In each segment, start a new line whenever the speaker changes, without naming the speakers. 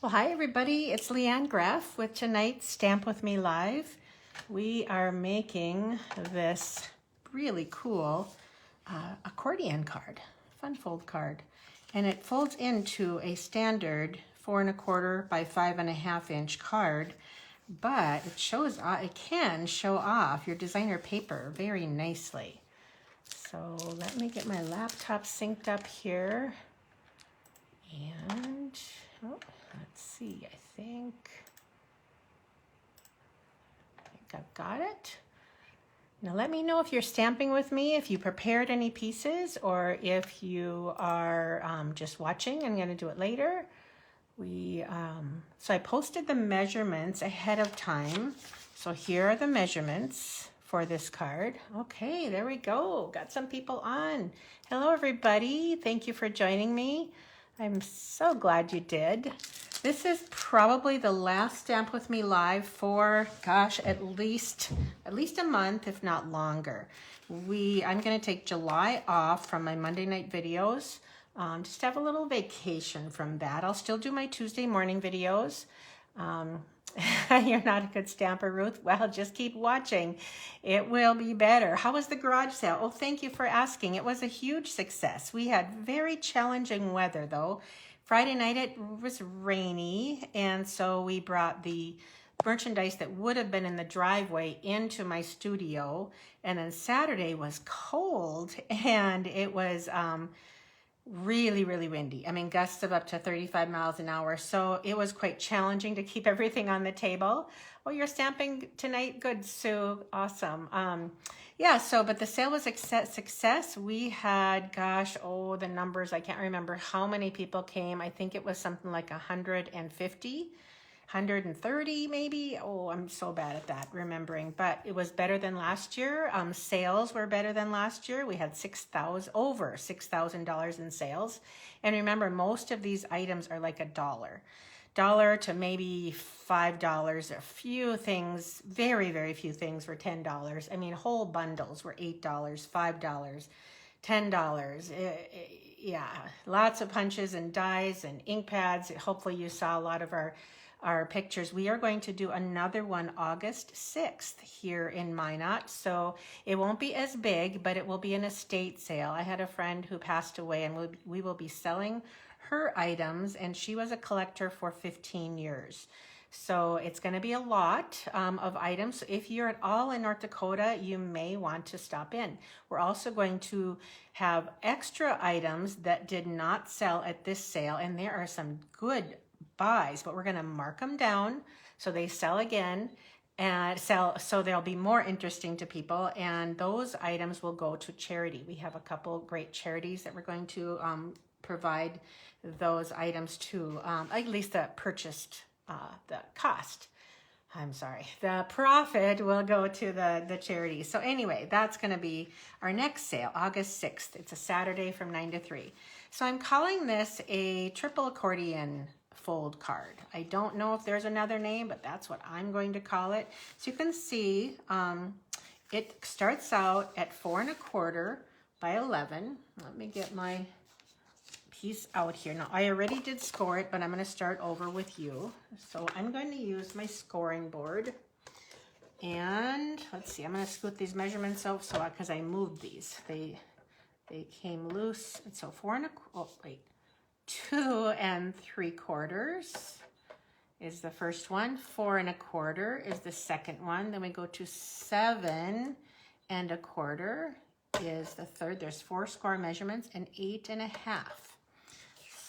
Well, hi everybody, it's Leanne Graff with tonight's Stamp With Me Live. We are making this really cool accordion card, fun fold card. And it folds into a standard 4 1/4 by 5 1/2 inch card, but it can show off your designer paper very nicely. So let me get my laptop synced up here. And let's see, I think I've got it. Now let me know if you're stamping with me, if you prepared any pieces, or if you are just watching. I'm going to do it later. So I posted the measurements ahead of time. So here are the measurements for this card. Okay, there we go. Got some people on. Hello everybody. Thank you for joining me. I'm so glad you did. This is probably the last Stamp With Me Live for, gosh, at least a month, if not longer. I'm going to take July off from my Monday night videos. Just have a little vacation from that. I'll still do my Tuesday morning videos. You're not a good stamper, Ruth. Well, just keep watching. It will be better. How was the garage sale? Oh, thank you for asking. It was a huge success. We had very challenging weather, though. Friday night it was rainy, and so we brought the merchandise that would have been in the driveway into my studio. And then Saturday was cold, and it was really, really windy. I mean, gusts of up to 35 miles an hour. So it was quite challenging to keep everything on the table. Oh, you're stamping tonight? Good, Sue. Awesome. Yeah, but the sale was a success. We had, the numbers, I can't remember how many people came. I think it was something like 150. 130 maybe. Oh, I'm so bad at that, remembering, but it was better than last year. Sales were better than last year. We had over $6,000 in sales. And remember, most of these items are like $1 to maybe $5. A few things, very, very few things were $10. I mean, whole bundles were $8, $5, $10. Yeah, lots of punches and dies and ink pads. Hopefully you saw a lot of our pictures. We are going to do another one August 6th here in Minot. So it won't be as big, but it will be an estate sale. I had a friend who passed away, and we will be selling her items, and she was a collector for 15 years. So it's going to be a lot of items. If you're at all in North Dakota, you may want to stop in. We're also going to have extra items that did not sell at this sale, and there are some good buys, but we're going to mark them down so they sell again and so they'll be more interesting to people, and those items will go to charity. We have a couple great charities that we're going to provide those items to, at least the profit will go to the charity. So anyway, that's going to be our next sale, August 6th. It's a Saturday from 9 to 3. So I'm calling this a triple accordion fold card. I don't know if there's another name, but that's what I'm going to call it. So you can see it starts out at 4 1/4 by 11. Let me get my piece out here. Now I already did score it, but I'm going to start over with you. So I'm going to use my scoring board, and let's see, I'm going to scoot these measurements out because I moved these. They came loose. And so 2 3/4 is the first one. 4 1/4 is the second one. Then we go to 7 1/4 is the third. There's 4 score measurements, and 8 1/2.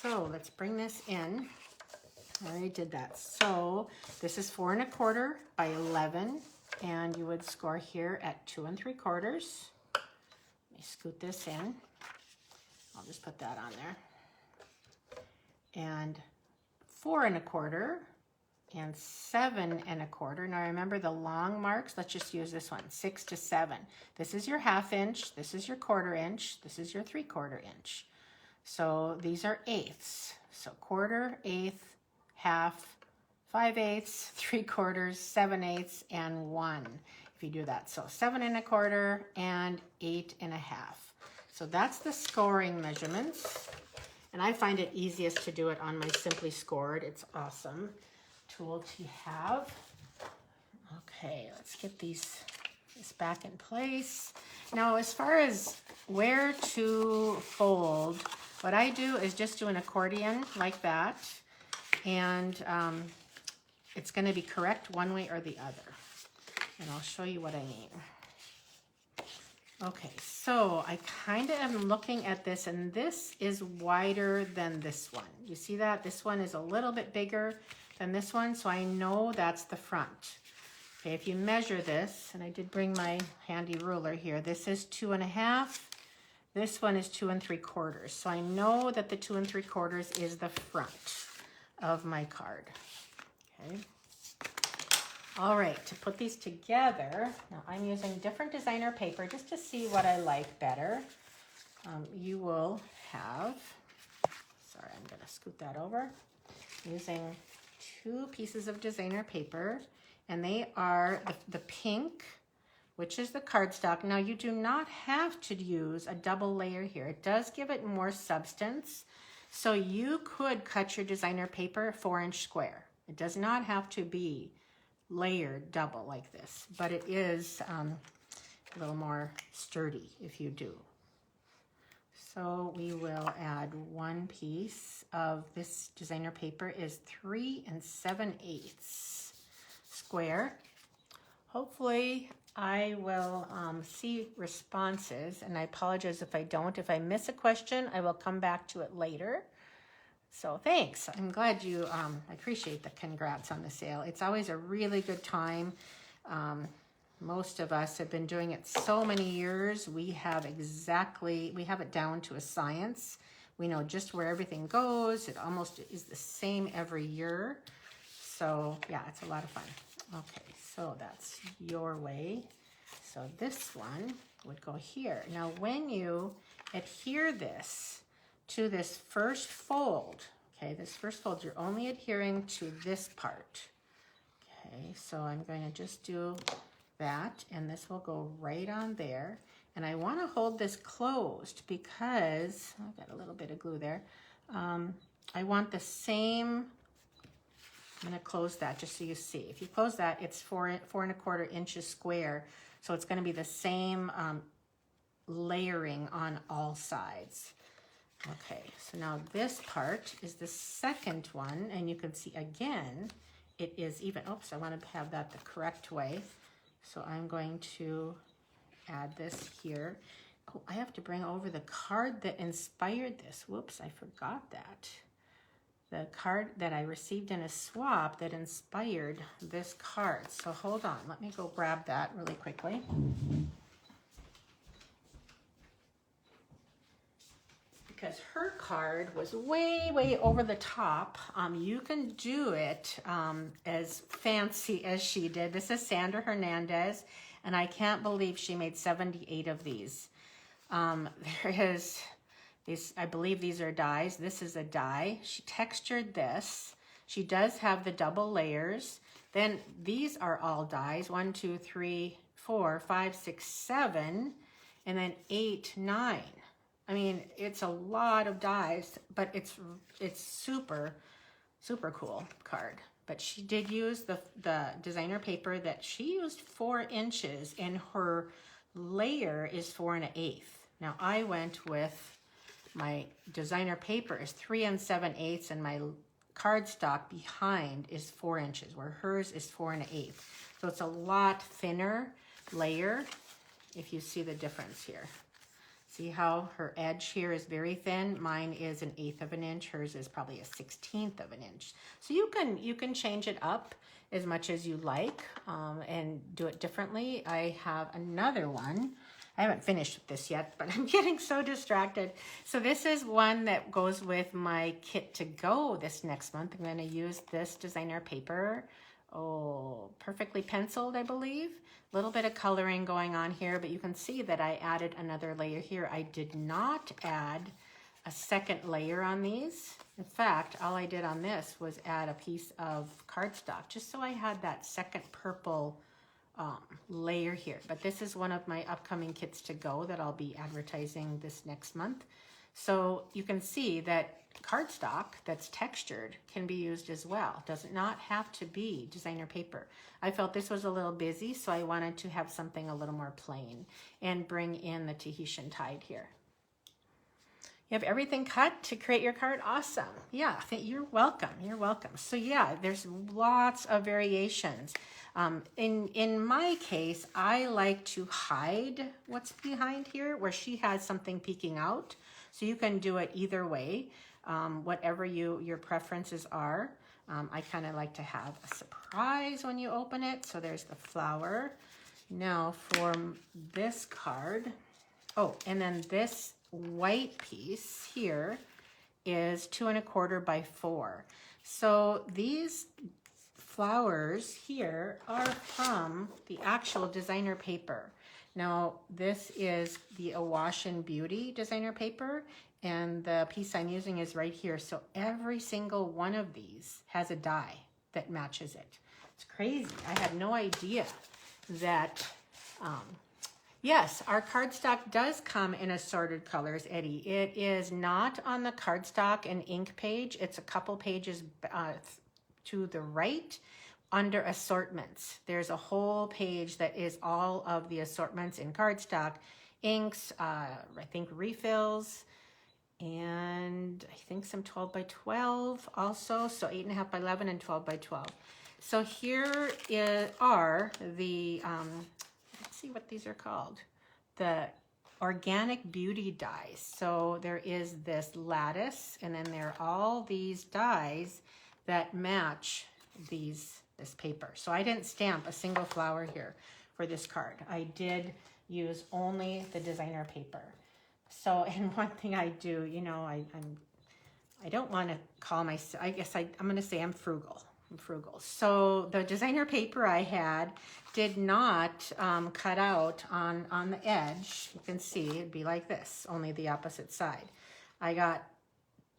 So let's bring this in. I already did that. So this is 4 1/4 by 11, and you would score here at 2 3/4. Let me scoot this in. I'll just put that on there. And 4 1/4 and 7 1/4. Now remember the long marks. Let's just use this one, 6 to 7. This is your 1/2 inch. This is your 1/4 inch. This is your 3/4 inch. So these are eighths. So 1/4, 1/8, 1/2, 5/8, 3/4, 7/8, and 1. If you do that, so 7 1/4 and 8 1/2. So that's the scoring measurements. And I find it easiest to do it on my Simply Scored. It's awesome tool to have. Okay, let's get this back in place. Now, as far as where to fold, what I do is just do an accordion like that. And it's going to be correct one way or the other. And I'll show you what I mean. Okay, so I kind of am looking at this, and this is wider than this one. You see that? This one is a little bit bigger than this one, so I know that's the front. Okay, if you measure this, and I did bring my handy ruler here, this is 2.5. This one is 2 3/4. So I know that the 2 3/4 is the front of my card. Okay. All right, to put these together, now I'm using different designer paper just to see what I like better. You will have, sorry, I'm gonna scoot that over, using 2 pieces of designer paper, and they are the pink, which is the cardstock. Now you do not have to use a double layer here. It does give it more substance. So you could cut your designer paper 4-inch square. It does not have to be layered double like this, but it is a little more sturdy if you do. So we will add 1 piece of this designer paper is 3 7/8 square. Hopefully I will see responses, and I apologize if I don't. If I miss a question, I will come back to it later. So thanks. I'm glad you, I appreciate the congrats on the sale. It's always a really good time. Most of us have been doing it so many years. We have it down to a science. We know just where everything goes. It almost is the same every year. So yeah, it's a lot of fun. Okay, so that's your way. So this one would go here. Now when you adhere this to this first fold, okay, this first fold, you're only adhering to this part. Okay, so I'm going to just do that, and this will go right on there. And I want to hold this closed because I've got a little bit of glue there. I want the same, I'm going to close that just so you see. If you close that, it's 4 1/4 inches square. So it's going to be the same layering on all sides. Okay, so now this part is the second one, and you can see again, it is even. Oops, I want to have that the correct way. So I'm going to add this here. Oh, I have to bring over the card that inspired this. Whoops, I forgot that. The card that I received in a swap that inspired this card. So hold on, let me go grab that really quickly. Because her card was way, way over the top. You can do it as fancy as she did. This is Sandra Hernandez, and I can't believe she made 78 of these. There is these, I believe these are dies. This is a die. She textured this. She does have the double layers. Then these are all dies. 1, 2, 3, 4, 5, 6, 7, and then 8, 9. I mean, it's a lot of dies, but it's super, super cool card. But she did use the designer paper that she used 4 inches, and her layer is 4 1/8. Now I went with my designer paper is 3 7/8, and my cardstock behind is 4 inches, where hers is 4 1/8. So it's a lot thinner layer, if you see the difference here. See how her edge here is very thin? Mine is 1/8 of an inch. Hers is probably 1/16 of an inch. So you can change it up as much as you like and do it differently. I have another one. I haven't finished with this yet, but I'm getting so distracted. So this is one that goes with my kit to go this next month. I'm going to use this designer paper. Oh, perfectly penciled, I believe. A little bit of coloring going on here, but you can see that I added another layer here. I did not add a second layer on these. In fact, all I did on this was add a piece of cardstock, just so I had that second purple layer here. But this is one of my upcoming kits to go that I'll be advertising this next month. So you can see that cardstock that's textured can be used as well. Does not have to be designer paper. I felt this was a little busy, so I wanted to have something a little more plain and bring in the Tahitian tide here. You have everything cut to create your card? Awesome. Yeah, you're welcome. You're welcome. So yeah, there's lots of variations. In my case, I like to hide what's behind here where she has something peeking out. So you can do it either way, whatever your preferences are. I kind of like to have a surprise when you open it. So there's the flower. Now for this card, oh, and then this white piece here is 2 1/4 by 4. So these flowers here are from the actual designer paper. Now this is the Awash and Beauty designer paper, and the piece I'm using is right here. So every single one of these has a die that matches it. It's crazy. I had no idea that yes, our cardstock does come in assorted colors, Eddie. It is not on the cardstock and ink page. It's a couple pages to the right under assortments. There's a whole page that is all of the assortments in cardstock, inks, I think refills, and I think some 12 by 12 also. So 8 1/2 by 11 and 12 by 12. So here are the, let's see what these are called. The organic beauty dies. So there is this lattice, and then there are all these dies that match this paper. So I didn't stamp a single flower here for this card. I did use only the designer paper. So, and one thing I do, you know, I don't want to call myself, I guess I'm going to say I'm frugal. So the designer paper I had did not cut out on the edge. You can see it'd be like this, only the opposite side. I got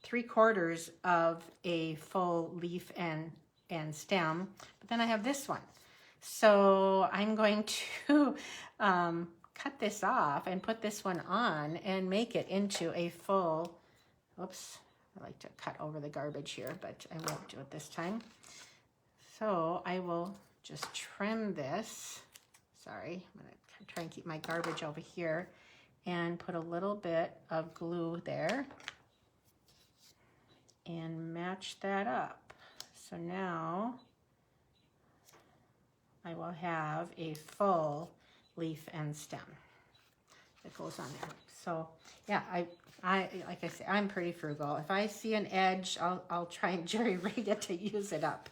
3/4 of a full leaf and stem, but then I have this one. So I'm going to cut this off and put this one on and make it into a full, oops, I like to cut over the garbage here, but I won't do it this time. So I will just trim this. Sorry, I'm going to try and keep my garbage over here and put a little bit of glue there and match that up. So now I will have a full leaf and stem that goes on there. So yeah, I like I say, I'm pretty frugal. If I see an edge, I'll try and jerry-rig it to use it up.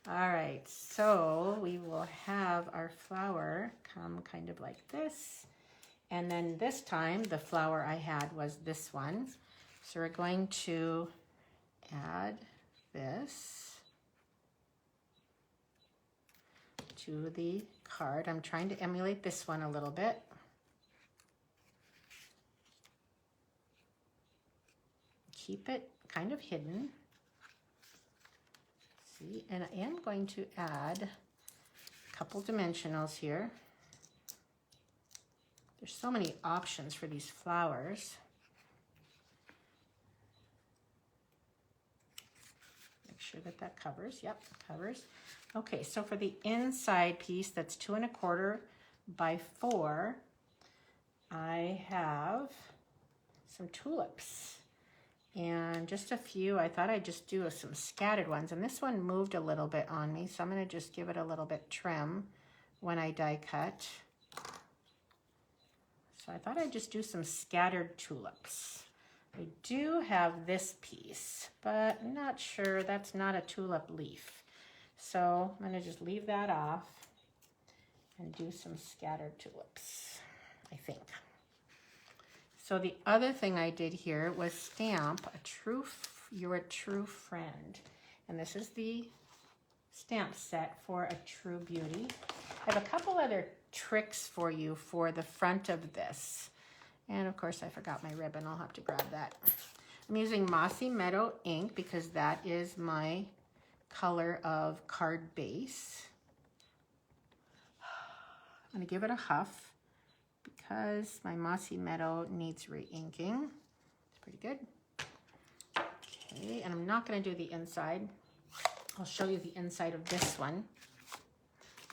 All right, so we will have our flower come kind of like this. And then this time, the flower I had was this one. So we're going to add this to the card. I'm trying to emulate this one a little bit. Keep it kind of hidden. See, and I am going to add a couple dimensionals here. There's so many options for these flowers. Make sure that that covers. Yep, covers. Okay, so for the inside piece that's 2 1/4 by 4, I have some tulips. And just a few, I thought I'd just do some scattered ones. And this one moved a little bit on me, so I'm going to just give it a little bit trim when I die cut. So I thought I'd just do some scattered tulips. I do have this piece, but I'm not sure, that's not a tulip leaf. So I'm going to just leave that off and do some scattered tulips, I think. So the other thing I did here was stamp You're a True Friend. And this is the stamp set for A True Beauty. I have a couple other tricks for you for the front of this. And of course I forgot my ribbon, I'll have to grab that. I'm using Mossy Meadow ink because that is my color of card base. I'm gonna give it a huff because my Mossy Meadow needs re-inking. It's Pretty good. Okay, and I'm not going to do the inside. I'll show you the inside of this one.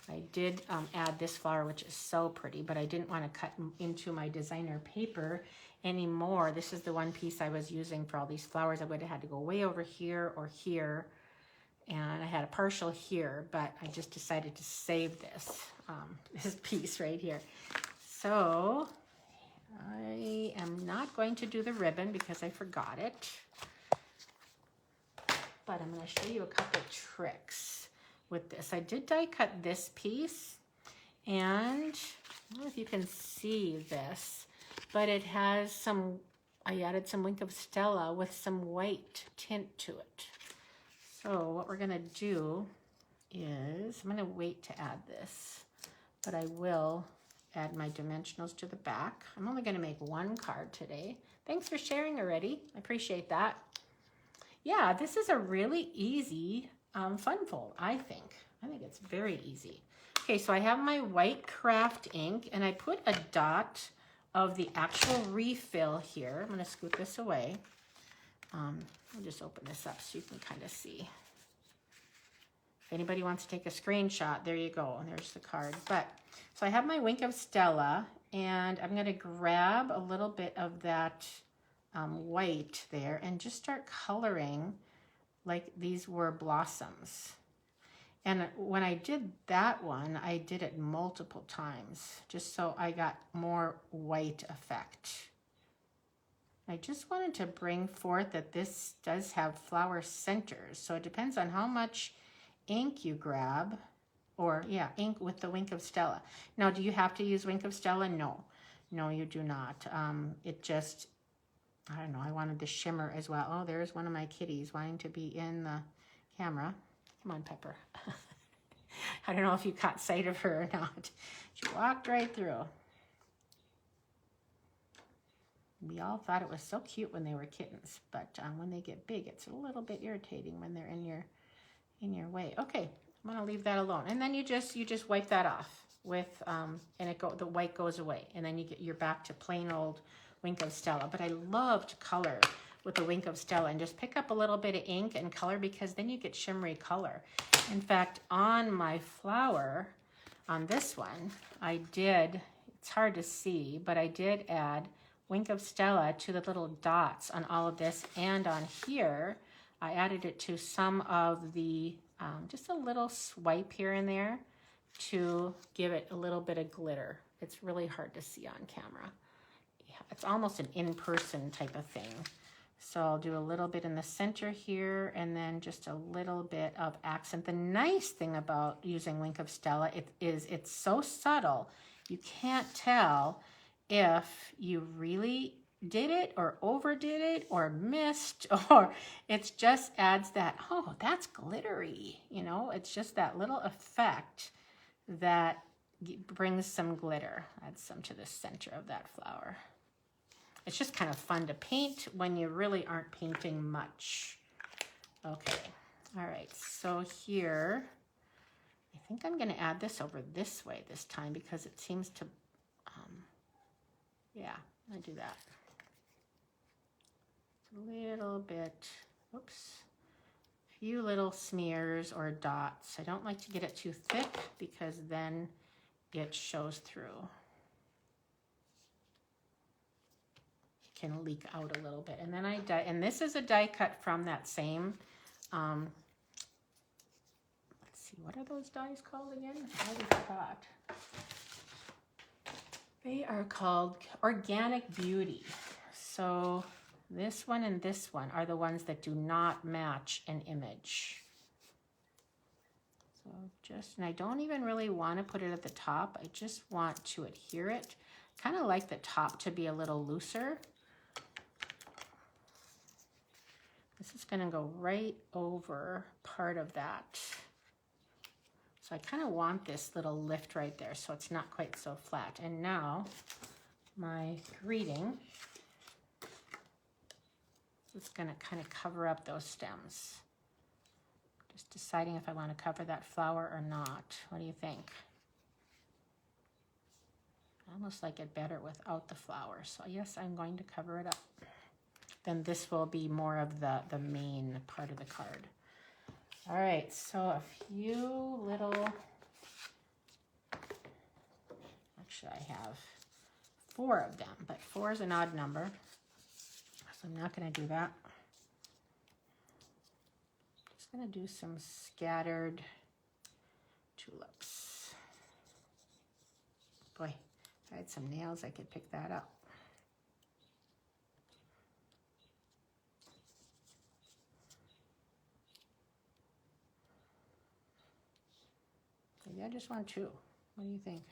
I did add this flower, which is so pretty, but I didn't want to cut into my designer paper anymore. This is the one piece I was using for all these flowers. I would have had to go way over here or here, and I had a partial here, but I just decided to save this, this piece right here. So I am not going to do the ribbon because I forgot it, but I'm going to show you a couple tricks with this. I did die cut this piece, and I don't know if you can see this, but it has some, I added some Wink of Stella with some white tint to it. So what we're gonna do is, I'm gonna wait to add this, but I will add my dimensionals to the back. I'm only gonna make one card today. Thanks for sharing already, I appreciate that. Yeah, this is a really easy fun fold, I think. I think it's very easy. Okay, so I have my white craft ink, and I put a dot of the actual refill here. I'm going to scoot this away. I'll just open this up so you can kind of see. If anybody wants to take a screenshot, there you go. And there's the card. But so I have my Wink of Stella, and I'm going to grab a little bit of that white there and just start coloring like these were blossoms. And when I did that one, I did it multiple times just so I got more white effect. I just wanted to bring forth that this does have flower centers, so it depends on how much ink you grab, or yeah, ink with the Wink of Stella. Now, do you have to use Wink of Stella? No, you do not. It just, I don't know, I wanted the shimmer as well. Oh, there's one of my kitties wanting to be in the camera. Come on, Pepper. I don't know if you caught sight of her or not. She walked right through. We all thought it was so cute when they were kittens, but when they get big, it's a little bit irritating when they're in your way. Okay, I'm gonna leave that alone, and then you just wipe that off with and the white goes away, and then you're back to plain old Wink of Stella. But I love to color with the Wink of Stella and just pick up a little bit of ink and color, because then you get shimmery color. In fact, on my flower, on this one, I did, it's hard to see, but I did add Wink of Stella to the little dots on all of this, and on here, I added it to some of the, just a little swipe here and there to give it a little bit of glitter. It's really hard to see on camera. It's almost an in-person type of thing. So I'll do a little bit in the center here, and then just a little bit of accent. The nice thing about using Wink of Stella is it's so subtle, you can't tell if you really did it or overdid it or missed, or it just adds that, oh, that's glittery. You know, it's just that little effect that brings some glitter. Add some to the center of that flower. It's just kind of fun to paint when you really aren't painting much. Okay, all right, so here, I think I'm gonna add this over this way this time, because it seems to, yeah, I do that. A little bit, oops, a few little smears or dots. I don't like to get it too thick, because then it shows through. Can leak out a little bit. And then I die, and this is a die cut from that same, let's see, what are those dies called again? I already forgot. They are called Organic Beauty. So this one and this one are the ones that do not match an image. So just, and I don't even really want to put it at the top. I just want to adhere it. Kind of like the top to be a little looser. This is going to go right over part of that. So I kind of want this little lift right there, so it's not quite so flat. And now my greeting is going to kind of cover up those stems. Just deciding if I want to cover that flower or not. What do you think? I almost like it better without the flower. So yes, I'm going to cover it up. then this will be more of the main part of the card. All right, so a few little, actually I have 4 of them, but 4 is an odd number, so I'm not going to do that. Just going to do some scattered tulips. Boy, if I had some nails, I could pick that up. Maybe I just want 2. What do you think?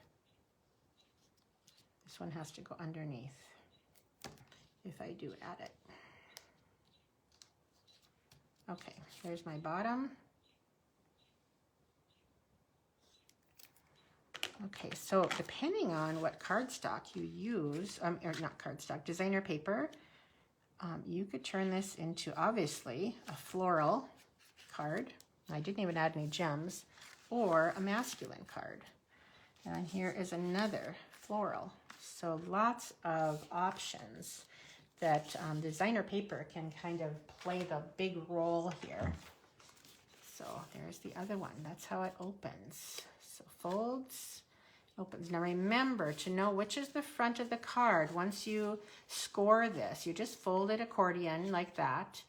This one has to go underneath if I do add it. Okay, here's my bottom. Okay, so depending on what cardstock you use, or not cardstock, designer paper, you could turn this into, obviously, a floral card. I didn't even add any gems, or a masculine card. And here is another floral. So lots of options that designer paper can kind of play the big role here. So there's the other one. That's how it opens. So folds, opens. Now remember to know which is the front of the card. Once you score this, you just fold it accordion like that.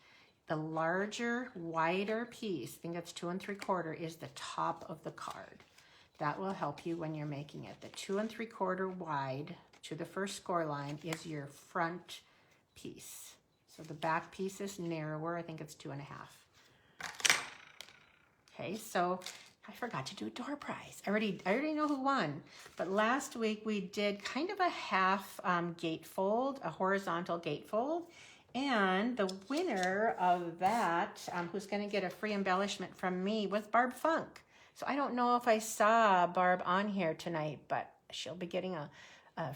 The larger, wider piece, I think that's 2 3/4, is the top of the card. That will help you when you're making it. The 2 3/4 wide to the first score line is your front piece. So the back piece is narrower. I think it's 2 1/2. Okay, so I forgot to do a door prize. I already know who won. But last week we did kind of a half gatefold, a horizontal gatefold. And the winner of that, who's going to get a free embellishment from me, was Barb Funk. So I don't know if I saw Barb on here tonight, but she'll be getting a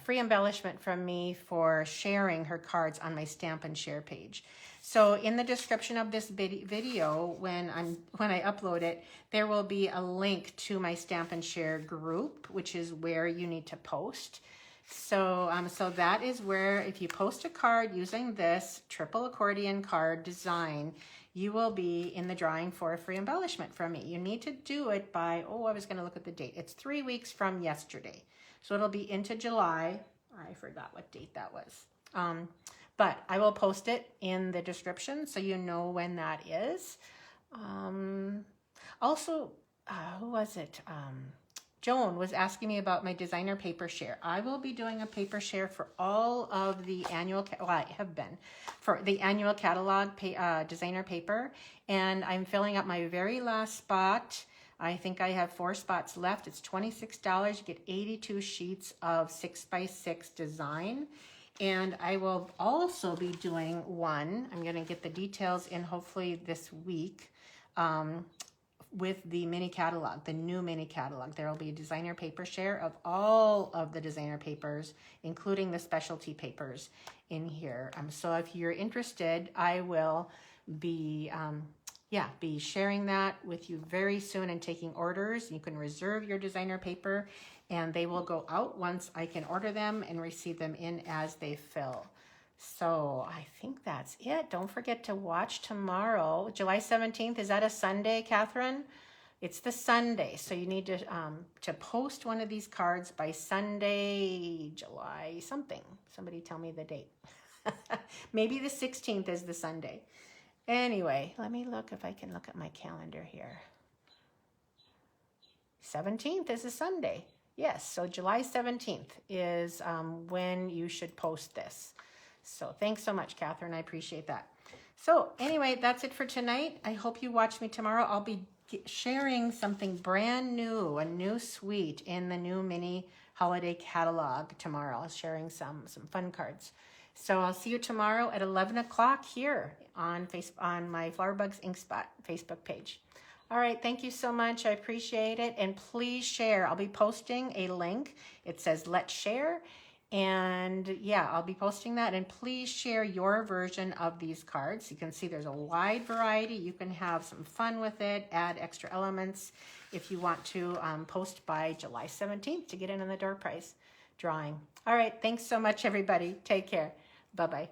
free embellishment from me for sharing her cards on my Stamp and Share page. So in the description of this video, when I upload it, there will be a link to my Stamp and Share group, which is where you need to post. So, so that is where, if you post a card using this triple accordion card design, you will be in the drawing for a free embellishment from me. You need to do it by, I was going to look at the date. It's 3 weeks from yesterday. So it'll be into July. I forgot what date that was. But I will post it in the description so you know when that is. Also, who was it? Joan was asking me about my designer paper share. I will be doing a paper share for all of the annual, I have been, for the annual catalog designer paper. And I'm filling up my very last spot. I think I have 4 spots left. It's $26. You get 82 sheets of 6x6 design. And I will also be doing one. I'm going to get the details in hopefully this week. With the mini catalog, the new mini catalog. There will be a designer paper share of all of the designer papers, including the specialty papers in here. So if you're interested, I will be sharing that with you very soon and taking orders. You can reserve your designer paper and they will go out once I can order them and receive them in as they fill. So I think that's it. Don't forget to watch tomorrow. July 17th, is that a Sunday, Catherine? It's the Sunday. So you need to post one of these cards by Sunday, July something. Somebody tell me the date. Maybe the 16th is the Sunday. Anyway, let me look if I can look at my calendar here. 17th is a Sunday. Yes, so July 17th is when you should post this. So thanks so much, Catherine. I appreciate that. So anyway, that's it for tonight. I hope you watch me tomorrow. I'll be sharing something brand new, a new suite in the new mini holiday catalog tomorrow. I'll sharing some fun cards. So I'll see you tomorrow at 11 o'clock here on my Flowerbug's Inkspot Facebook page. All right, thank you so much. I appreciate it. And please share. I'll be posting a link. It says let's share. And yeah, I'll be posting that. And please share your version of these cards. You can see there's a wide variety. You can have some fun with it, add extra elements if you want to post by July 17th to get in on the door prize drawing. All right, thanks so much, everybody. Take care. Bye-bye.